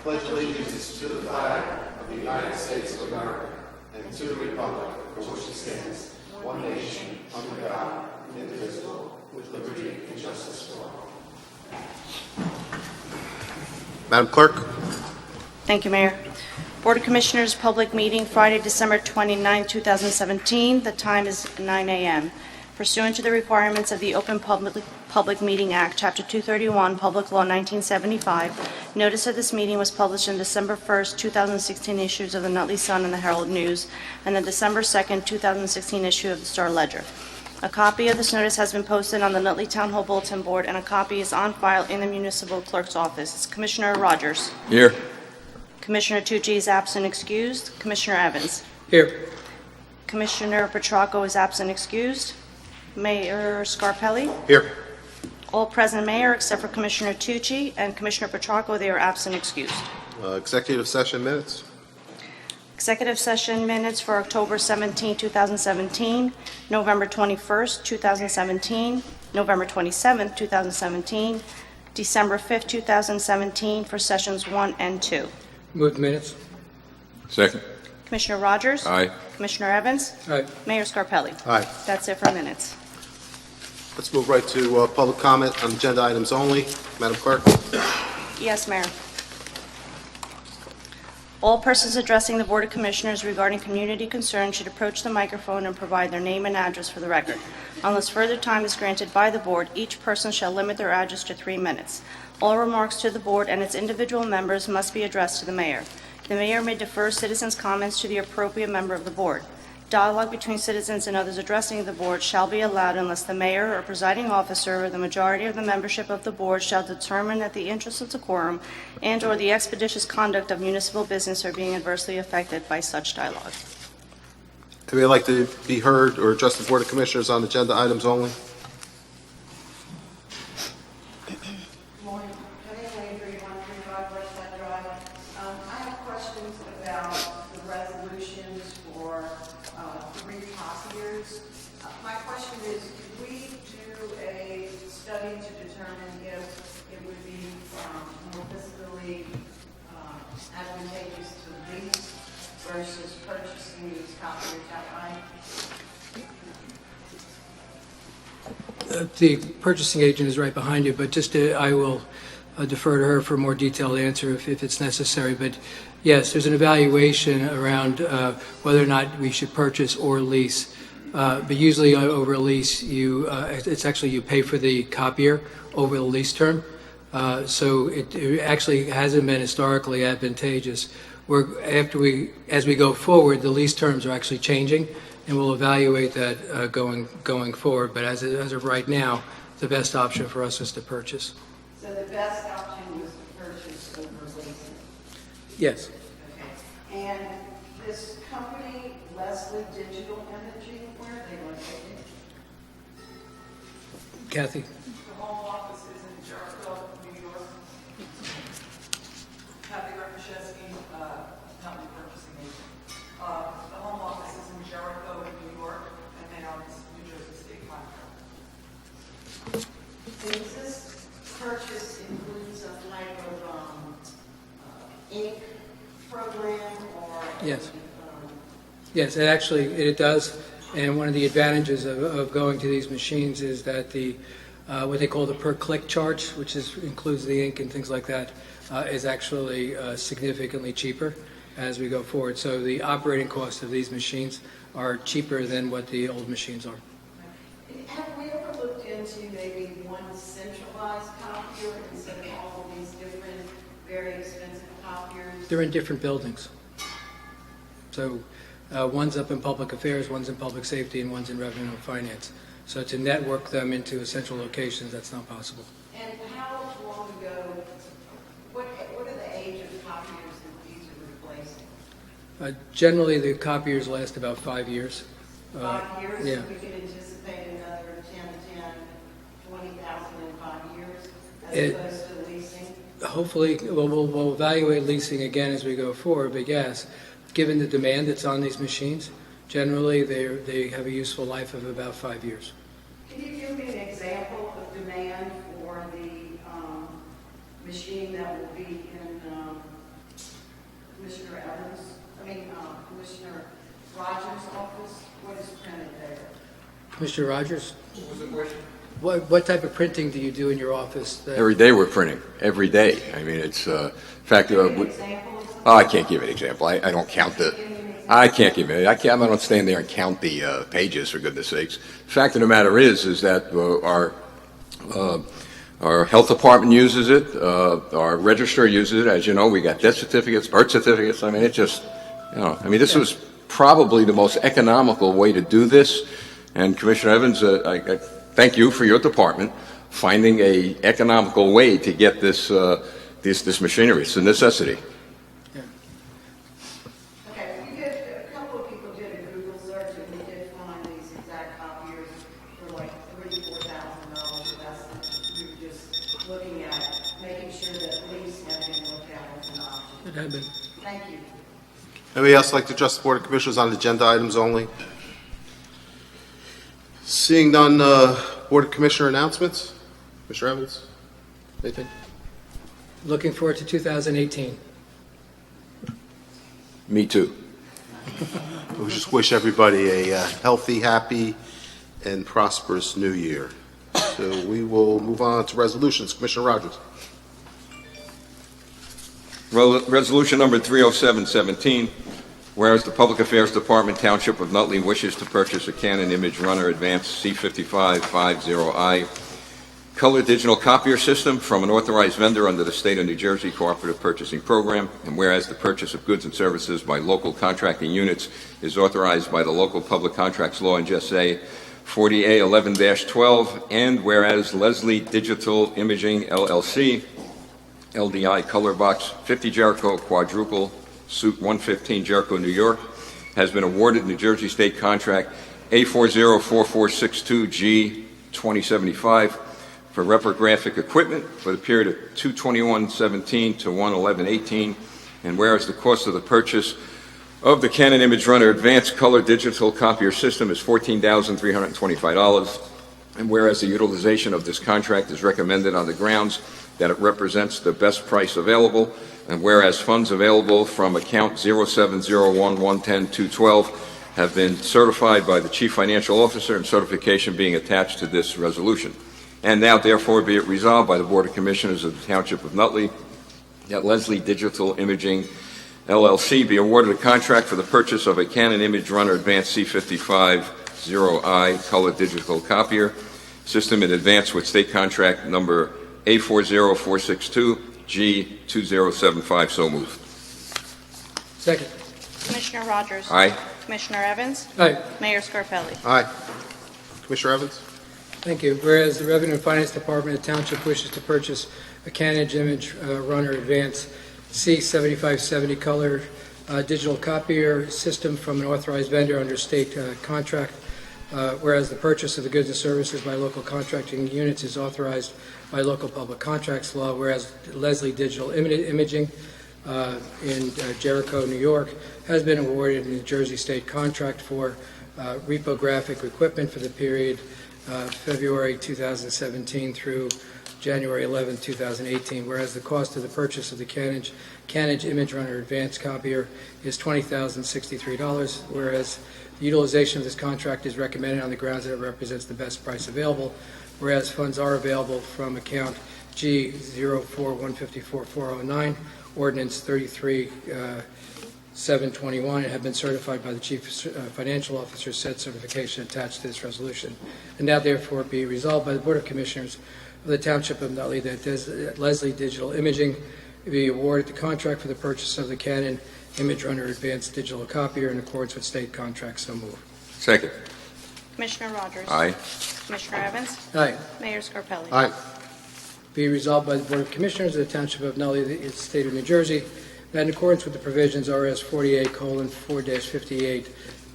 pledge allegiance to the flag of the United States of America and to the republic for which it stands, one nation, under God, indivisible, with liberty and justice for all. Madam Clerk. Thank you, Mayor. Board of Commissioners public meeting Friday, December 29, 2017. The time is 9 a.m. Pursuant to the requirements of the Open Public Meeting Act, Chapter 231, Public Law 1975, notice of this meeting was published in December 1, 2016 issues of the Nutley Sun and the Herald News, and the December 2, 2016 issue of the Star Ledger. A copy of this notice has been posted on the Nutley Town Hall Bulletin Board, and a copy is on file in the Municipal Clerk's office. Commissioner Rogers. Here. Commissioner Tucci is absent excused. Commissioner Evans. Here. Commissioner Petracco is absent excused. Mayor Scarpelli. Here. All present, Mayor, except for Commissioner Tucci and Commissioner Petracco, they are absent excused. Executive session minutes. Executive session minutes for October 17, 2017, November 21, 2017, November 27, 2017, December 5, 2017 for sessions 1 and 2. Move the minutes. Second. Commissioner Rogers? Aye. Commissioner Evans? Aye. Mayor Scarpelli? Aye. That's it for minutes. Let's move right to public comment on agenda items only. Madam Clerk. Yes, Mayor. All persons addressing the Board of Commissioners regarding community concerns should approach the microphone and provide their name and address for the record. Unless further time is granted by the Board, each person shall limit their address to 3 minutes. All remarks to the Board and its individual members must be addressed to the Mayor. The Mayor may defer citizens' comments to the appropriate member of the Board. Dialogue between citizens and others addressing the Board shall be allowed unless the Mayor or presiding officer or the majority of the membership of the Board shall determine that the interests of decorum and/or the expeditious conduct of municipal business are being adversely affected by such dialogue. Anybody like to be heard or address the Board of Commissioners on agenda items only? Morning. I have questions about the resolutions for 3 copiers. My question is, did we do a study to determine if it would be more fiscally advantageous to lease versus purchasing these copiers outright? The purchasing agent is right behind you, but I will defer to her for a more detailed answer if it's necessary. But yes, there's an evaluation around whether or not we should purchase or lease. But usually over a lease, it's actually you pay for the copier over the lease term. So it actually hasn't been historically advantageous. As we go forward, the lease terms are actually changing, and we'll evaluate that going forward. But as of right now, the best option for us is to purchase. So the best option was to purchase over leasing? Yes. Okay. And this company, Leslie Digital Imaging, where are they located? Kathy? The home office is in Jericho, New York. Kathy Rafashevsky, Nutley purchasing agent. The home office is in Jericho, New York, and they are New Jersey state contract. Does this purchase include some type of ink program or? Yes. Yes, it does. And one of the advantages of going to these machines is that the what they call the per-click charge, which includes the ink and things like that, is actually significantly cheaper as we go forward. So the operating costs of these machines are cheaper than what the old machines are. Have we ever looked into maybe one centralized copier instead of all of these different, very expensive copiers? They're in different buildings. So one's up in public affairs, one's in public safety, and one's in revenue and finance. So to network them into essential locations, that's not possible. And how long ago, what are the age of the copiers that these are replacing? Generally, the copiers last about 5 years. 5 years? Yeah. We can anticipate another 20,000 in 5 years as opposed to leasing? Hopefully, we'll evaluate leasing again as we go forward, but yes, given the demand that's on these machines, generally they have a useful life of about 5 years. Can you give me an example of demand for the machine that will be in Commissioner Rogers' office, what is printed there? Commissioner Rogers? What type of printing do you do in your office? Every day we're printing. Every day. I mean, it's in fact. Give me an example of something. I can't give an example. I don't count the. I can't give it. I don't stand there and count the pages, for goodness sakes. The fact of the matter is that our health department uses it. Our registrar uses it. As you know, we got death certificates, birth certificates. I mean, it just, this was probably the most economical way to do this. And Commissioner Evans, I thank you for your department finding a economical way to get this machinery. It's a necessity. Okay, a couple of people did a Google search and we did find these exact copiers for like $3,000-$4,000 less. We were just looking at making sure that lease had been looked at as an option. It had been. Thank you. Anybody else like to address the Board of Commissioners on agenda items only? Seeing none, Board of Commissioner announcements? Commissioner Evans? Anything? Looking forward to 2018. Me too. We just wish everybody a healthy, happy, and prosperous new year. So we will move on to resolutions. Commissioner Rogers. Resolution number 30717, whereas the Public Affairs Department, Township of Nutley, wishes to purchase a Canon Image Runner Advanced C5550i color digital copier system from an authorized vendor under the State of New Jersey Cooperative Purchasing Program, and whereas the purchase of goods and services by local contracting units is authorized by the Local Public Contracts Law in GSA 40A 11-12, and whereas Leslie Digital Imaging LLC, LDI Color Box 50 Jericho Quadruple Suite 115 Jericho, New York, has been awarded New Jersey State Contract A404462G2075 for reprographic equipment for the period of 2/21/17 to 1/11/18, and whereas the cost of the purchase of the Canon Image Runner Advanced Color Digital Copier System is $14,325, and whereas the utilization of this contract is recommended on the grounds that it represents the best price available, and whereas funds available from account 0701110212 have been certified by the Chief Financial Officer, and certification being attached to this resolution. And now, therefore, be it resolved by the Board of Commissioners of the Township of Nutley that Leslie Digital Imaging LLC be awarded a contract for the purchase of a Canon Image Runner Advanced C5550i color digital copier system in advance with state contract number A40462G2075. So moved. Second. Commissioner Rogers? Aye. Commissioner Evans? Aye. Mayor Scarpelli? Aye. Commissioner Evans? Thank you. Whereas the Revenue and Finance Department of Township wishes to purchase a Canon Image Runner Advanced C7570 color digital copier system from an authorized vendor under state contract, whereas the purchase of the goods and services by local contracting units is authorized by local public contracts law, whereas Leslie Digital Imaging in Jericho, New York, has been awarded a New Jersey state contract for reprographic equipment for the period February 2017 through January 11, 2018, whereas the cost of the purchase of the Canon Image Runner Advanced Copier is $20,063, whereas the utilization of this contract is recommended on the grounds that it represents the best price available, whereas funds are available from account G04154-409, Ordinance 33-721, and have been certified by the Chief Financial Officer, said certification attached to this resolution. And now therefore be resolved by the Board of Commissioners of the Township of Nutley that Leslie Digital Imaging be awarded the contract for the purchase of the Canon Image Runner Advanced Digital Copier in accordance with state contracts. So moved. Second. Commissioner Rogers? Aye. Commissioner Evans? Aye. Mayor Scarpelli? Aye. Be resolved by the Board of Commissioners of the Township of Nutley, the State of New Jersey, that in accordance with the provisions RS 48:4-58,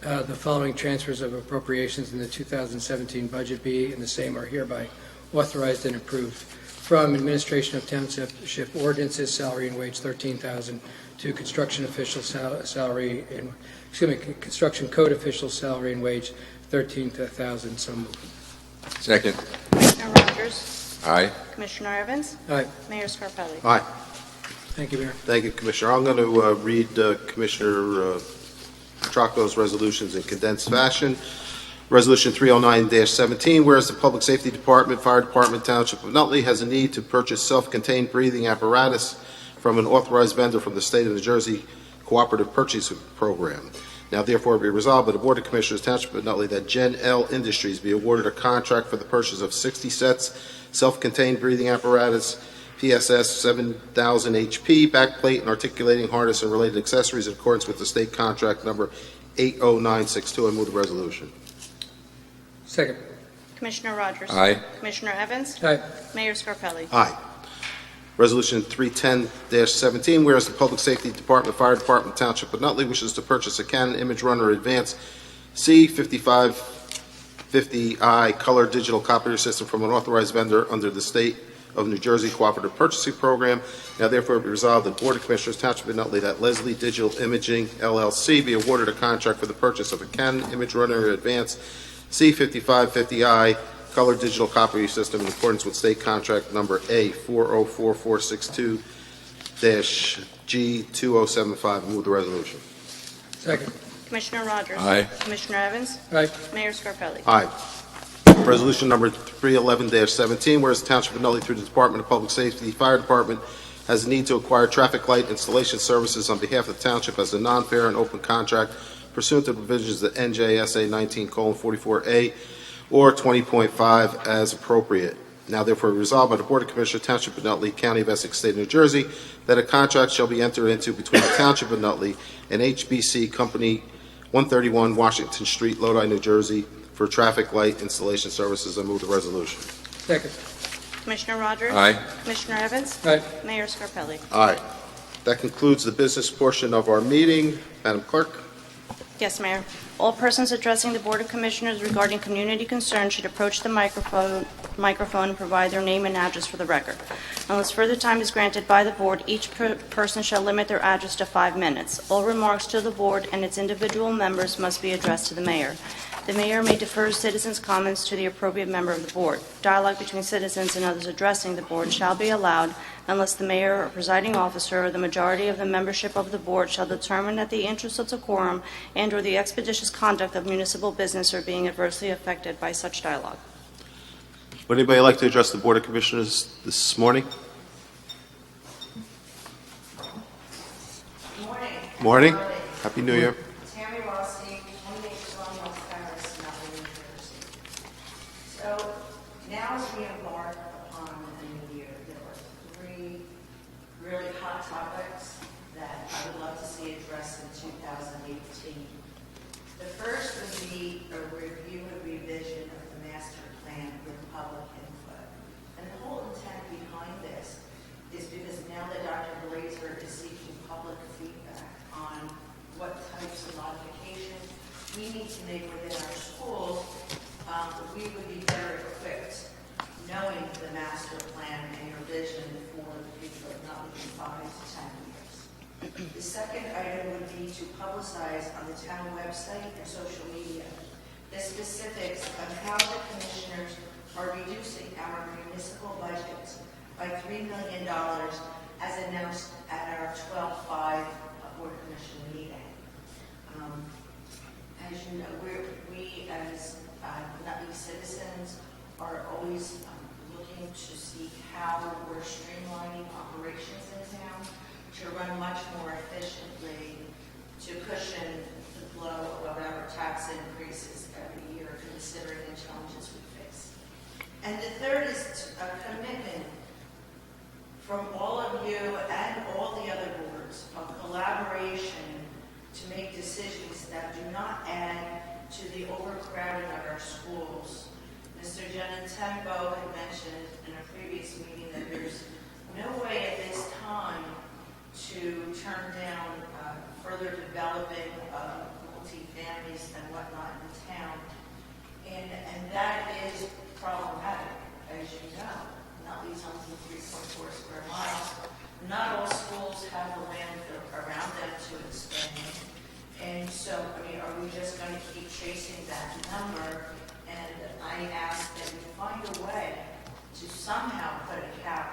the following transfers of appropriations in the 2017 budget be, and the same are hereby authorized and approved. From Administration of Township Ordinances, salary and wage $13,000 to construction official salary and, construction code official salary and wage $13,000. So moved. Second. Commissioner Rogers? Aye. Commissioner Evans? Aye. Mayor Scarpelli? Aye. Thank you, Mayor. Thank you, Commissioner. I'm going to read Commissioner Petracco's resolutions in condensed fashion. Resolution 309-17, whereas the Public Safety Department, Fire Department, Township of Nutley has a need to purchase self-contained breathing apparatus from an authorized vendor from the State of New Jersey Cooperative Purchasing Program. Now therefore be resolved by the Board of Commissioners, Township of Nutley, that Gen L Industries be awarded a contract for the purchase of 60 sets self-contained breathing apparatus, PSS 7000 HP, backplate and articulating harness and related accessories in accordance with the state contract number 80962. I move the resolution. Second. Commissioner Rogers? Aye. Commissioner Evans? Aye. Mayor Scarpelli? Aye. Resolution 310-17, whereas the Public Safety Department, Fire Department, Township of Nutley wishes to purchase a Canon Image Runner Advance C5550i color digital copier system from an authorized vendor under the State of New Jersey Cooperative Purchasing Program. Now therefore be resolved that the Board of Commissioners, Township of Nutley, that Leslie Digital Imaging LLC be awarded a contract for the purchase of a Canon Image Runner Advance C5550i color digital copy system in accordance with state contract number A404462-G2075. Move the resolution. Second. Commissioner Rogers? Aye. Commissioner Evans? Aye. Mayor Scarpelli? Aye. Resolution number 311-17, whereas the Township of Nutley through the Department of Public Safety, Fire Department has a need to acquire traffic light installation services on behalf of the Township as a non-fair and open contract pursuant to the provisions of NJSA 19:44A or 20.5 as appropriate. Now therefore resolved by the Board of Commissioners, Township of Nutley, County of Essex, State of New Jersey, that a contract shall be entered into between the Township of Nutley and HBC Company 131 Washington Street, Lodi, New Jersey, for traffic light installation services. I move the resolution. Second. Commissioner Rogers? Aye. Commissioner Evans? Aye. Mayor Scarpelli? Aye. That concludes the business portion of our meeting. Madam Clerk? Yes, Mayor. All persons addressing the Board of Commissioners regarding community concerns should approach the microphone and provide their name and address for the record. Unless further time is granted by the Board, each person shall limit their address to 5 minutes. All remarks to the Board and its individual members must be addressed to the Mayor. The Mayor may defer citizens' comments to the appropriate member of the Board. Dialogue between citizens and others addressing the Board shall be allowed unless the Mayor or presiding officer or the majority of the membership of the Board shall determine that the interests of decorum and/or the expeditious conduct of municipal business are being adversely affected by such dialogue. Would anybody like to address the Board of Commissioners this morning? Morning. Morning. Happy New Year. Tammy Rossi, 28 Colonial Terrace, Nutley, New Jersey. So now as we embark upon a new year, there are 3 really hot topics that I would love to see addressed in 2018. The first would be a review and revision of the master plan with public input. And the whole intent behind this is because now that Dr. Blazer is seeking public feedback on what types of modifications we need to make within our schools, we would be better equipped knowing the master plan and your vision for the future of not within 5 to 10 years. The second item would be to publicize on the town website and social media the specifics of how the commissioners are reducing our municipal budget by $3 million as announced at our 12/5 Board Commission meeting. As you know, we as Nutley citizens are always looking to see how we're streamlining operations in town to run much more efficiently to cushion the blow of whatever tax increases every year, considering the challenges we face. And the third is a commitment from all of you and all the other boards of collaboration to make decisions that do not add to the overcrowding of our schools. Mr. Genetembo had mentioned in a previous meeting that there's no way at this time to turn down further developing multi-families and whatnot in town. And that is problematic, as you know. Nutley's only 3.4 square miles. Not all schools have the land around them to expand. And so, I mean, are we just going to keep chasing that number? And I ask that we find a way to somehow put a cap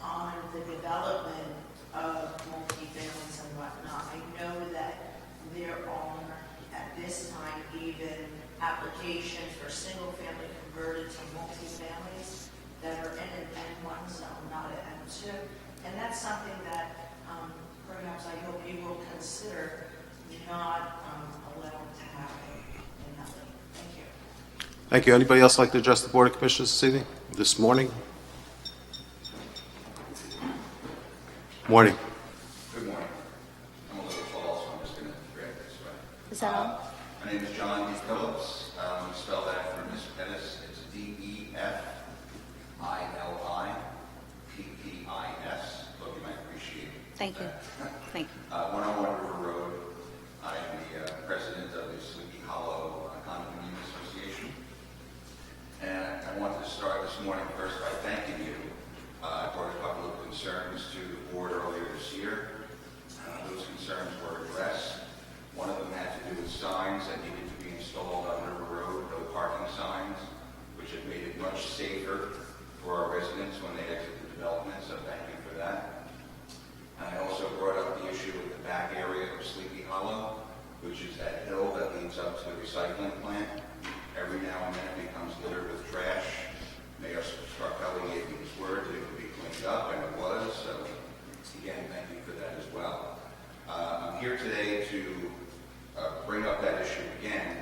on the development of multifamilies and whatnot. I know that there are, at this time, even applications for single-family converted to multifamilies that are in an N1 zone, not an N2. And that's something that perhaps I hope you will consider not allowed to happen in Nutley. Thank you. Thank you. Anybody else like to address the Board of Commissioners this morning? Morning. Good morning. I'm a little tall, so I'm just going to grab this way. Is that on? My name is John D. Phillips. Spell that for Miss Pettis. It's DEFILLIPPIS. Hope you might appreciate it. Thank you. Thank you. 101 River Road. I am the president of the Sleepy Hollow Condominium Association. And I wanted to start this morning first by thanking you. I brought a couple of concerns to the board earlier this year. Those concerns were addressed. One of them had to do with signs that needed to be installed on River Road, no parking signs, which have made it much safer for our residents when they exit the development, so thank you for that. And I also brought up the issue with the back area of Sleepy Hollow, which is that hill that leads up to the recycling plant. Every now and then it becomes littered with trash. Mayor Scarpelli gave me his word that it would be cleaned up, and it was, so again, thank you for that as well. I'm here today to bring up that issue again,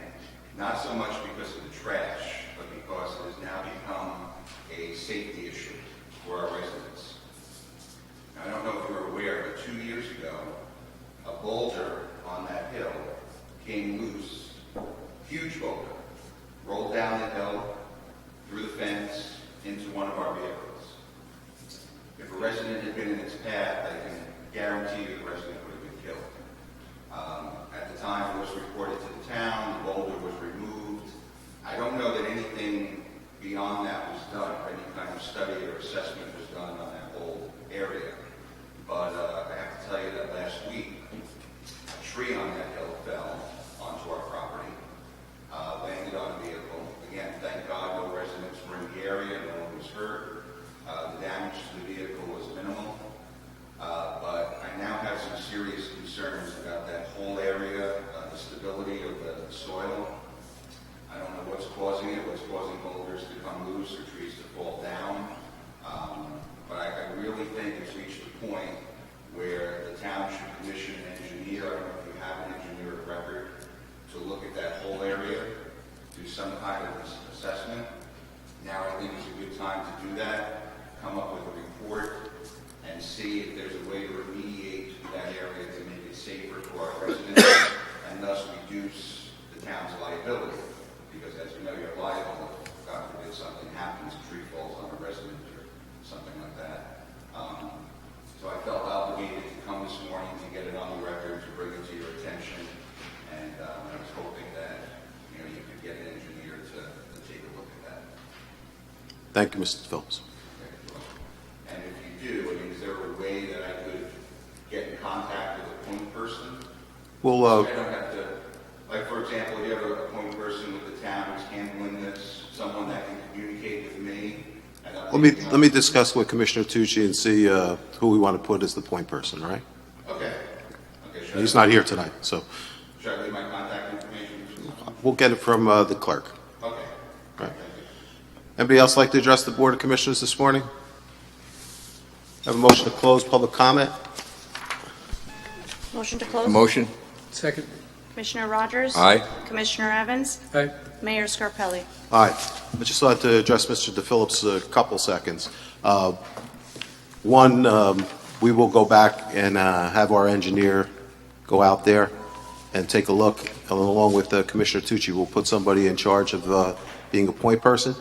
not so much because of the trash, but because it has now become a safety issue for our residents. Now, I don't know if you're aware, but 2 years ago, a boulder on that hill came loose, huge boulder, rolled down the hill, through the fence, into one of our vehicles. If a resident had been in its path, I can guarantee you the resident would have been killed. At the time, it was reported to the town, the boulder was removed. I don't know that anything beyond that was done, or any kind of study or assessment was done on that whole area. But I have to tell you that last week, a tree on that hill fell onto our property, landed on a vehicle. Again, thank God no residents were in the area, no one was hurt. The damage to the vehicle was minimal. But I now have some serious concerns about that whole area, the stability of the soil. I don't know what's causing it, what's causing boulders to come loose or trees to fall down. But I really think it's reached a point where the town should commission an engineer, I don't know if you have an engineer of record, to look at that whole area, do some kind of assessment. Now I think it's a good time to do that, come up with a report, and see if there's a way to remediate that area to make it safer for our residents, and thus reduce the town's liability. Because as you know, you're liable if, God forbid, something happens, a tree falls on a resident or something like that. So I felt obligated to come this morning to get it on the record, to bring it to your attention, and I was hoping that you could get an engineer to take a look at that. Thank you, Mr. Phillips. And if you do, is there a way that I could get in contact with a point person? We'll, I don't have to, like for example, if you have a point person with the town who's handling this, someone that can communicate with me. let me discuss with Commissioner Tucci and see who we want to put as the point person, all right? Okay. He's not here tonight, so Should I leave my contact information? we'll get it from the clerk. Okay. Right. Anybody else like to address the Board of Commissioners this morning? Have a motion to close public comment? Motion to close? Motion? Second. Commissioner Rogers? Aye. Commissioner Evans? Aye. Mayor Scarpelli? All right. I just like to address Mr. DePhillips a couple seconds. One, we will go back and have our engineer go out there and take a look, along with Commissioner Tucci. We'll put somebody in charge of being a point person.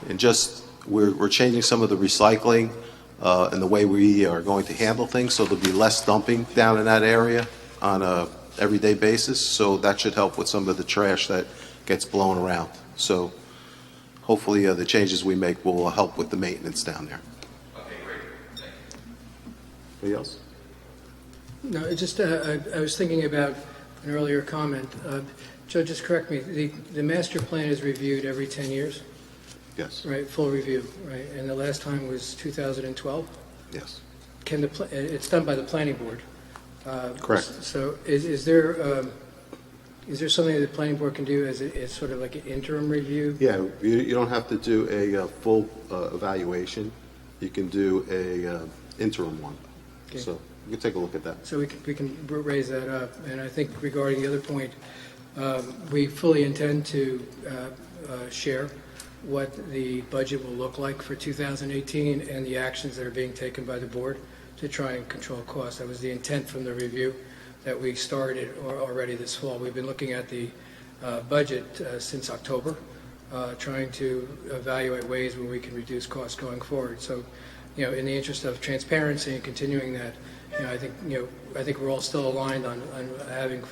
And just, we're changing some of the recycling and the way we are going to handle things, so there'll be less dumping down in that area on a everyday basis. So that should help with some of the trash that gets blown around. So hopefully the changes we make will help with the maintenance down there. Okay, great. Thank you. Anybody else? No, just I was thinking about an earlier comment. Joe, just correct me. The master plan is reviewed every 10 years, Yes. right? Full review, right? And the last time was 2012. Yes. it's done by the planning board. Correct. So is there something that the planning board can do as sort of like an interim review? Yeah, you don't have to do a full evaluation. You can do a interim one. Okay. So you can take a look at that. So we can raise that up. And I think regarding the other point, we fully intend to share what the budget will look like for 2018 and the actions that are being taken by the board to try and control costs. That was the intent from the review that we started already this fall. We've been looking at the budget since October, trying to evaluate ways where we can reduce costs going forward. So, in the interest of transparency and continuing that, I think we're all still aligned on having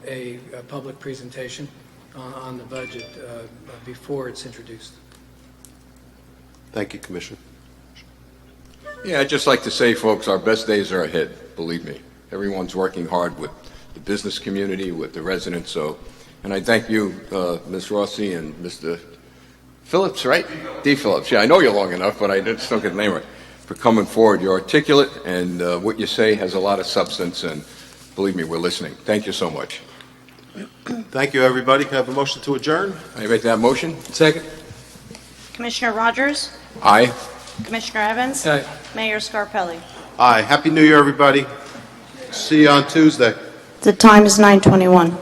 a public presentation on the budget before it's introduced. Thank you, Commissioner. Yeah, I'd just like to say, folks, our best days are ahead, believe me. Everyone's working hard with the business community, with the residents, and I thank you, Ms. Rossi and Mr. Phillips, right? D. Phillips. Yeah, I know you long enough, but I just don't get the name right, for coming forward. You're articulate, and what you say has a lot of substance, and believe me, we're listening. Thank you so much. Thank you, everybody. Can I have a motion to adjourn? I make that motion? Second. Commissioner Rogers? Aye. Commissioner Evans? Aye. Mayor Scarpelli? Aye. Happy New Year, everybody. See you on Tuesday. The time is 9:21.